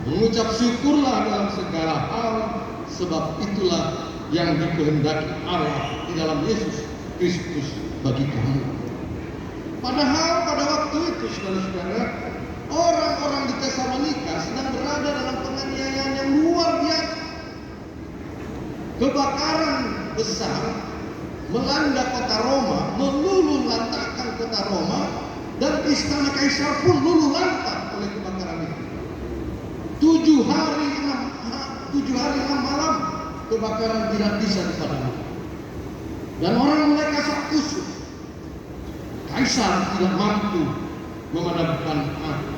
Mengucap syukurlah dalam segala hal, sebab itulah yang dikehendaki Allah di dalam Yesus Kristus bagi kamu. Padahal pada waktu itu, saudara-saudara, orang-orang di Tesalonika sedang berada dalam penganiayaan yang luar biasa. Kebakaran besar melanda kota Roma, meluluh lantakkan kota Roma, dan istana kaisar pun luluh lantak oleh kebakaran itu. 7 hari 6 malam kebakaran tidak bisa dipadamkan. Dan orang mulai kasak kusut. Kaisar tidak mampu memadamkan api.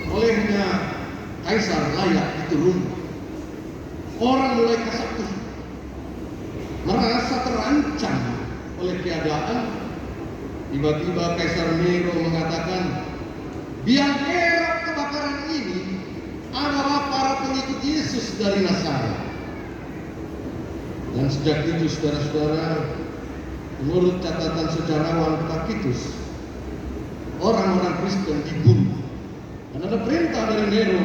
Olehnya kaisar layak diturunkan. Orang mulai kasak kusut, merasa terancam oleh keadaan. Tiba-tiba Kaisar Nero mengatakan, biang kerok kebakaran ini adalah para pengikut Yesus dari Nazaret. Dan sejak itu, saudara-saudara, menurut catatan sejarawan Tacitus, orang-orang Kristen dibunuh. Dan ada perintah dari Nero,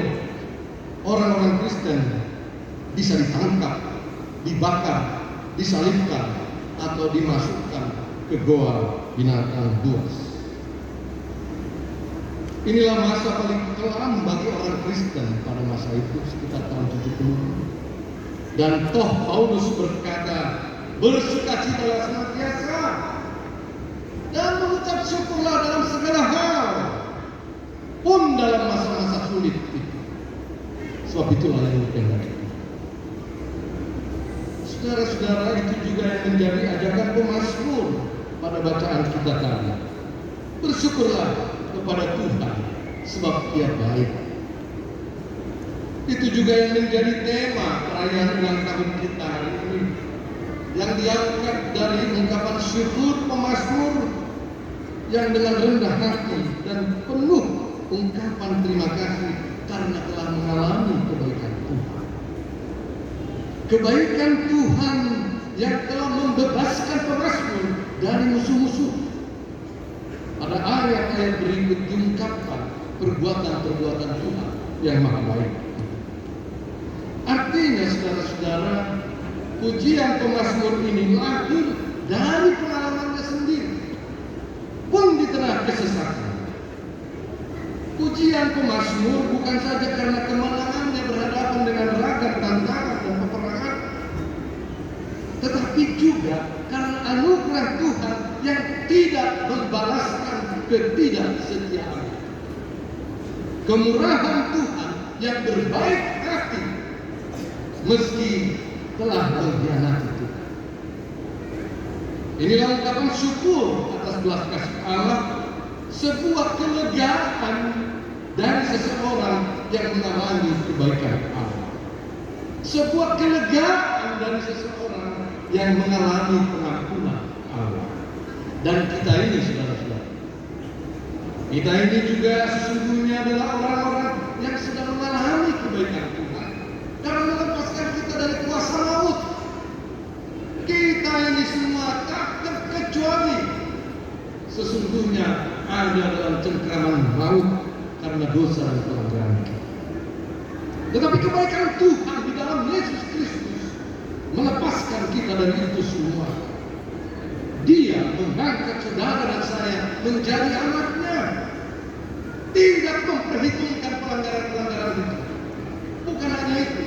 orang-orang Kristen bisa ditangkap, dibakar, disalibkan, atau dimasukkan ke goa binatang buas. Inilah masa paling kelam bagi orang Kristen pada masa itu, sekitar tahun 70. Dan toh Paulus berkata, bersukacitalah senantiasa dan mengucap syukurlah dalam segala hal, pun dalam masa-masa sulit itu. Sebab itulah yang dikehendaki. Saudara-saudara, itu juga yang menjadi ajakan pemazmur pada bacaan kita tadi. Bersyukurlah kepada Tuhan, sebab Dia baik. Itu juga yang menjadi tema perayaan ulang tahun kita hari ini, yang diangkat dari ungkapan syukur pemazmur yang dengan rendah hati dan penuh ungkapan terima kasih karena telah mengalami kebaikan Tuhan. Kebaikan Tuhan yang telah membebaskan pemazmur dari musuh-musuh. Pada ayat-ayat berikut diungkapkan perbuatan-perbuatan Tuhan yang maha baik. Artinya, saudara-saudara, pujian pemazmur ini lahir dari pengalamannya sendiri, pun di tengah kesesatan. Pujian pemazmur bukan saja karena kemenangannya berhadapan dengan beragam tantangan dan peperangan, tetapi juga karena anugerah Tuhan yang tidak membalaskan ketidaksetiaan. Kemurahan Tuhan yang berbaik hati meski telah mengkhianati Tuhan. Inilah ungkapan syukur atas belas kasih Allah, sebuah kelegaan dari seseorang yang mengalami kebaikan Allah. Sebuah kelegaan dari seseorang yang mengalami pengampunan Allah. Dan kita ini, saudara-saudara, kita ini juga sesungguhnya adalah orang-orang yang sedang mengalami kebaikan Tuhan karena melepaskan kita dari kuasa maut. Kita ini semua tak terkecuali sesungguhnya ada dalam cengkraman maut karena dosa dan pelanggaran kita. Tetapi kebaikan Tuhan di dalam Yesus Kristus melepaskan kita dari itu semua. Dia mengangkat saudara dan saya menjadi anaknya, tidak memperhitungkan pelanggaran-pelanggaran itu. Bukan hanya itu,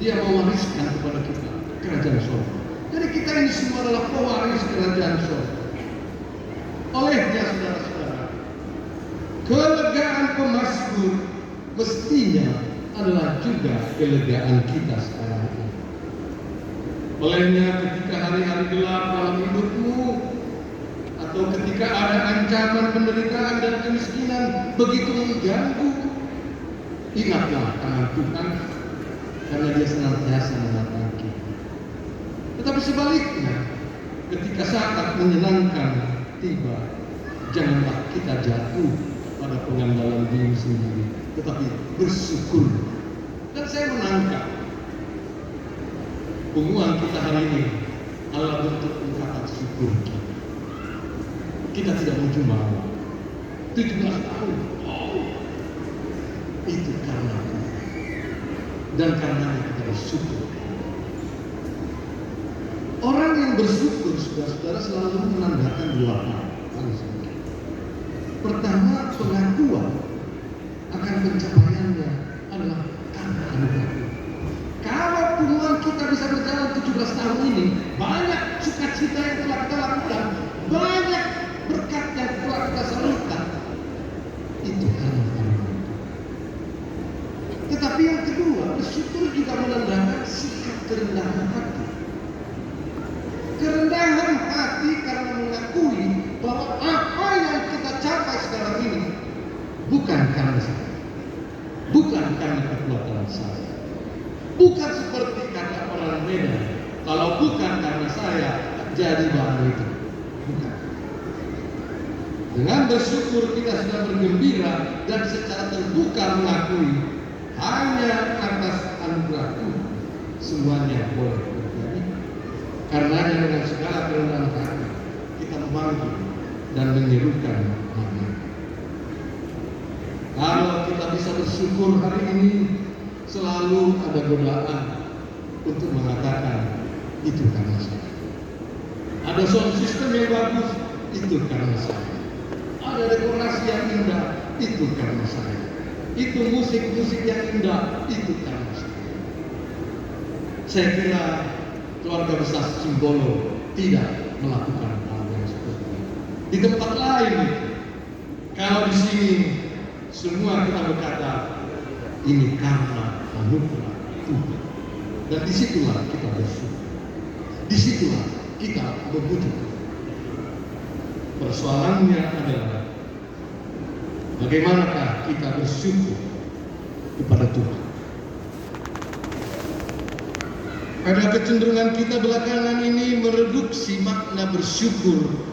Dia mewariskan kepada kita kerajaan surga. Jadi kita ini semua adalah pewaris kerajaan surga. Olehnya, saudara-saudara, kelegaan pemazmur mestinya adalah juga kelegaan kita sekarang ini. Olehnya, ketika hari-hari gelap dalam hidupmu, atau ketika ada ancaman penderitaan dan kemiskinan begitu mengganggu, ingatlah tangan Tuhan, karena Dia senantiasa menatang kita. Tetapi sebaliknya, ketika saat menyenangkan tiba, janganlah kita jatuh pada pengandalan diri sendiri, tetapi bersyukur. Dan saya menangkap hubungan kita hari ini adalah bentuk ungkapan syukur kita. Kita tidak menjumal 17 tahun. Itu karena Tuhan. Dan karenanya kita bersyukur. Orang yang bersyukur, saudara-saudara, selalu menandakan dua hal. Pertama, pengakuan akan pencapaiannya adalah karena anugerah Tuhan. Kalau puluhan kita bisa berjalan 17 tahun ini, banyak sukacita yang telah kita lakukan, banyak berkat yang telah kita salurkan, itu karena anugerah. Tetapi yang kedua, bersyukur juga menandakan sikap kerendahan hati. Kerendahan hati karena mengakui bahwa apa yang kita capai sekarang ini bukan karena saya, bukan karena kekuatan saya, bukan seperti kata orang Medan, kalau bukan karena saya jadi barang itu, bukan. Dengan bersyukur kita sudah bergembira dan secara terbuka mengakui hanya atas anugerah Tuhan semuanya boleh terjadi. Karenanya dengan segala kerendahan hati kita memanggil dan menyerukan nama. Kalau kita bisa bersyukur hari ini, selalu ada godaan untuk mengatakan itu karena saya. Ada sound system yang bagus, itu karena saya. Ada dekorasi yang indah, itu karena saya. Itu musik-musik yang indah, itu karena saya. Saya kira keluarga besar Simbolo tidak melakukan hal yang seperti itu. Di tempat lain, kalau di sini semua kita berkata ini karena anugerah Tuhan. Dan disitulah kita bersyukur. Disitulah kita memuji. Persoalannya adalah bagaimanakah kita bersyukur kepada Tuhan. Ada kecenderungan kita belakangan ini mereduksi makna bersyukur